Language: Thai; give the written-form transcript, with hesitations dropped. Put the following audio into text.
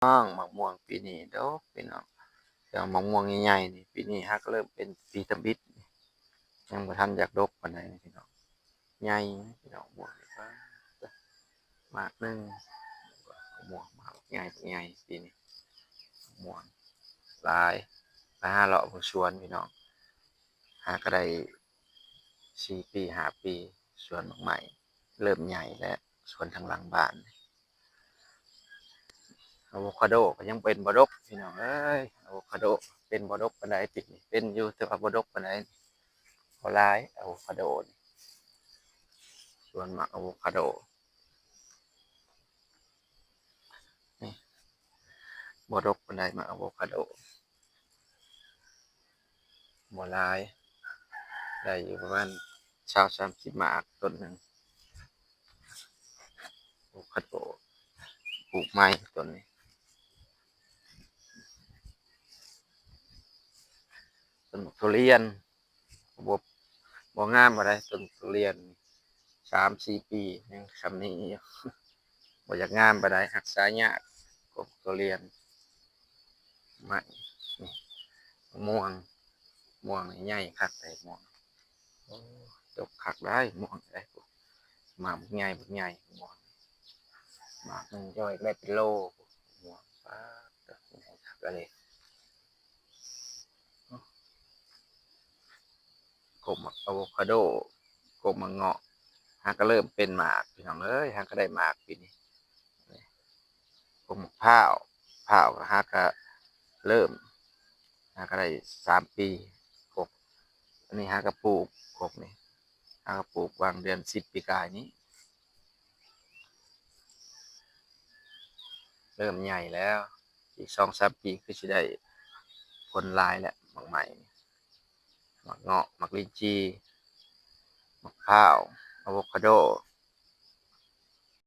น้องมะม่วงปีนี้ดกพี่น้องแต่มะม่วงใหญ่ๆนี่ปีนี้ฮักเริ่มเป็นปีตะบิดยังบ่ทันอยากดกปานใดพี่น้องใหญ่พี่น้องม่วงนี่ฟ้ามากหนึงมะม่วงมากใหญ่ใหญ่ปีนี้มะม่วงหลายไปหาเลาะเบิ่งสวนพี่น้องหาก็ได้4 ปี5 ปีสวนบักใหม่เริ่มใหญ่แล้วสวนทางหลังบ้านอะโวคาโดก็ยังเป็นบ่ดกพี่น้องเอ้ยอะโวคาโดเป็นบ่ดกปานใดปีนี้เป็นอยู่แต่ว่าบ่ดกปานใดบ่หลายอะโวคาโดนี่สวนมักอะโวคาโดนี่บ่ดกปานใดมักอะโวคาโดบ่หลายได้อยู่ประมาณ20-30หมากต้นหนึ่งอะโวคาโดปลูกใหม่ต้นนี้ต้นบักทุเรียนบ่บ่งามปานใดต้นทุเรียน3-4 ปียังส่ำนี้อยู่บ่อยากงามปานใดรักษายากกว่าทุเรียนใหม่นี่มะม่วงม่วงนี่ใหญ่คักเลยม่วงโอ้ดกคักได้ม่วงได้หมากบักใหญ่บักใหญ่ม่วงหมากหนึ่งย่อยได้เป็นโลม่วงป๊าดใหญ่คักอะเลกกมักอะโวคาโดกกมักเงาะหาก็เริ่มเป็นหมากพี่น้องเอ้ยหาก็ได้หมากปีนี้กกมักพร้าวพร้าวก็หาก็เริ่มหาก็ได้3 ปีกกอันนี้หาก็ปลูกกกนี่หาก็ปลูกวางเดือน10 ปีกายนี้เริ่มใหญ่แล้วอีก2-3 ปีคือสิได้ผลหลายแล้วหมากใหม่หมากเงาะหมากลิ้นจี่มะพร้าวอะโวคาโด